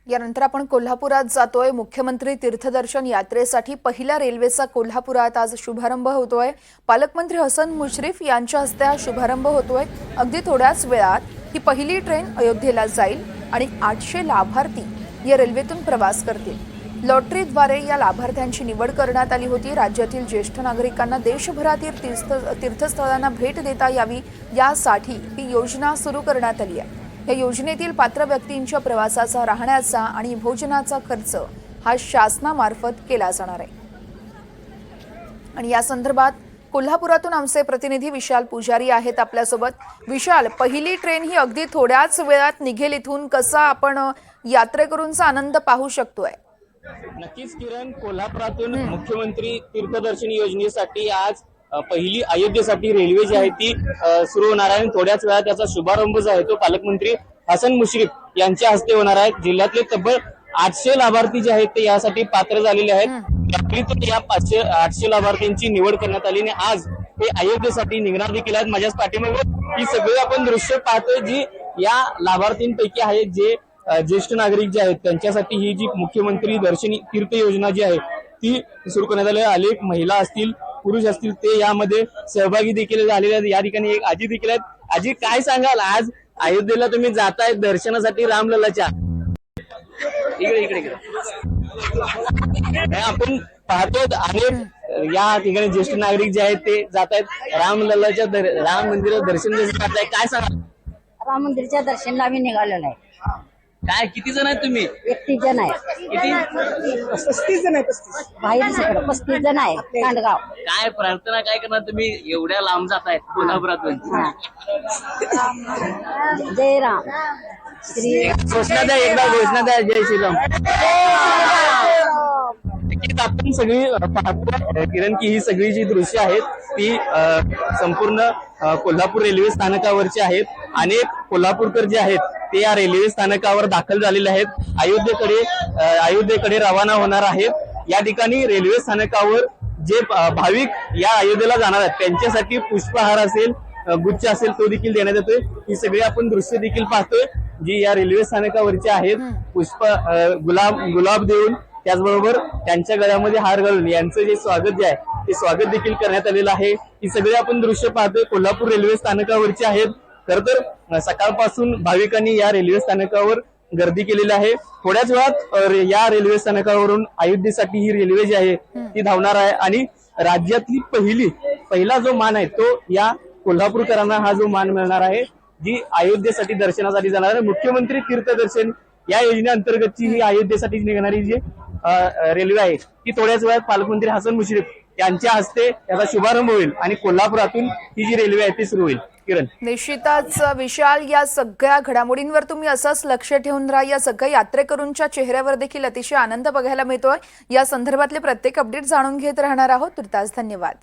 यानंतर आपण कोल्हापुरात जातोय। मुख्यमंत्री तीर्थदर्शन यात्रेसाठी पहिल्या रेल्वेचा कोल्हापुरात आज शुभारंभ होतोय। पालकमंत्री हसन मुश्रीफ यांच्या हस्ते हा शुभारंभ होतोय। अगदी थोड्याच वेळात ही पहिली ट्रेन अयोध्येला जाईल आणि 800 लाभार्थी या रेल्वेतून प्रवास करतील। लॉटरीद्वारे या लाभार्थ्यांची निवड करण्यात आली होती। राज्यातील ज्येष्ठ नागरिकांना देशभरातील तीर्थस्थळांना भेट देता यावी यासाठी ही योजना सुरू करण्यात आली आहे। या योजनेतील पात्र व्यक्तींच्या प्रवासाचा, राहण्याचा आणि भोजनाचा खर्च हा शासनामार्फत केला जाणार आहे। आणि या संदर्भात कोल्हापुरातून आमचे प्रतिनिधी विशाल पुजारी आहेत आपल्यासोबत। विशाल, पहिली ट्रेन ही अगदी थोड्याच वेळात निघेल इथून, कसा आपण यात्रेकरूंचा आनंद पाहू शकतोय? नक्कीच किरण, कोल्हापुरातून मुख्यमंत्री तीर्थदर्शन योजनेसाठी आज पहिली अयोध्येसाठी रेल्वे जी आहे ती सुरू होणार आहे। थोड्याच वेळात त्याचा शुभारंभ जो आहे तो पालकमंत्री हसन मुश्रीफ यांच्या हस्ते होणार आहे। जिल्ह्यातले तब्बल 800 लाभार्थी जे आहेत ते यासाठी पात्र झालेले आहेत। त्यातून या 800 लाभार्थ्यांची निवड करण्यात आली आणि आज ते अयोध्येसाठी निघणार देखील आहेत। माझ्याच पाठीमागे ही सगळी आपण दृश्य पाहतोय जी या लाभार्थींपैकी आहेत, जे ज्येष्ठ नागरिक जे आहेत त्यांच्यासाठी ही जी मुख्यमंत्री दर्शनी तीर्थ योजना जी आहे ती सुरू करण्यात आली आहे। अनेक महिला असतील, पुरुष असतील, ते यामध्ये सहभागी देखील झालेले आहेत। या ठिकाणी एक आजी देखील आहेत। आजी, काय सांगाल, आज अयोध्येला तुम्ही जाताय दर्शनासाठी रामलल्लाच्या? इकडे इकडे इकडे आपण पाहतोय अनेक या ठिकाणी ज्येष्ठ नागरिक जे आहेत ते जात आहेत रामलल्लाच्या राम मंदिरात दर्शन करताय। काय सांगाल? राम मंदिरच्या दर्शनाला आम्ही निघालेलो आहे। काय, किती जण आहेत तुम्ही? 31 जण आहे। किती? 35 जण आहे। बाहेर सगळं 35 जण आहे। कांडगाव। काय प्रार्थना काय करणार तुम्ही? एवढ्या लांब जाताय कोल्हापुरातून? जय राम श्री घोषणा द्या, एकदा घोषणा द्या, जय श्रीराम। नक्कीच आपण सगळी पाहतो किरण की ही सगळी जी दृश्य आहेत ती संपूर्ण कोल्हापूर रेल्वे स्थानकावरची आहेत। अनेक कोल्हापूरकर जे आहेत ते या रेल्वे स्थानकावर दाखल झालेले आहेत। अयोध्येकडे रवाना होणार आहेत। या ठिकाणी रेल्वे स्थानकावर जे भाविक या अयोध्येला जाणार आहेत त्यांच्यासाठी पुष्पहार असेल, गुच्छ असेल, तो देखील देण्यात येतोय। ही सगळी आपण दृश्य देखील पाहतोय जी या रेल्वे स्थानकावरची आहेत। गुलाब देऊन, त्याचबरोबर त्यांच्या गळ्यामध्ये हार घालून यांचं जे स्वागत जे आहे ते स्वागत देखील करण्यात आलेलं आहे। ही सगळी आपण दृश्य पाहतोय कोल्हापूर रेल्वे स्थानकावरची आहेत। खर तर सकाळपासून भाविकांनी या रेल्वे स्थानकावर गर्दी केलेली आहे। थोड्याच वेळात या रेल्वे स्थानकावरून अयोध्येसाठी ही रेल्वे जी आहे ती धावणार आहे आणि राज्यातली पहिला जो मान आहे तो या कोल्हापूरकरांना हा जो मान मिळणार आहे, जी अयोध्येसाठी दर्शनासाठी जाणार आहे। मुख्यमंत्री तीर्थदर्शन या योजनेअंतर्गतची ही अयोध्येसाठी निघणारी जी रेल्वे आहे ती थोड्याच वेळात पालकमंत्री हसन मुश्रीफ यांच्या हस्ते याचा शुभारंभ होईल आणि कोल्हापुरातून ही जी रेल्वे आहे ती सुरू होईल। किरण, निश्चितच विशाल, या सगळ्या घडामोडींवर तुम्ही असंच लक्ष ठेवून राहा। या सगळ्या यात्रेकरूंच्या चेहऱ्यावर देखील अतिशय आनंद बघायला मिळतोय। या संदर्भातले प्रत्येक अपडेट जाणून घेत राहणार आहोत। तुर्तास धन्यवाद।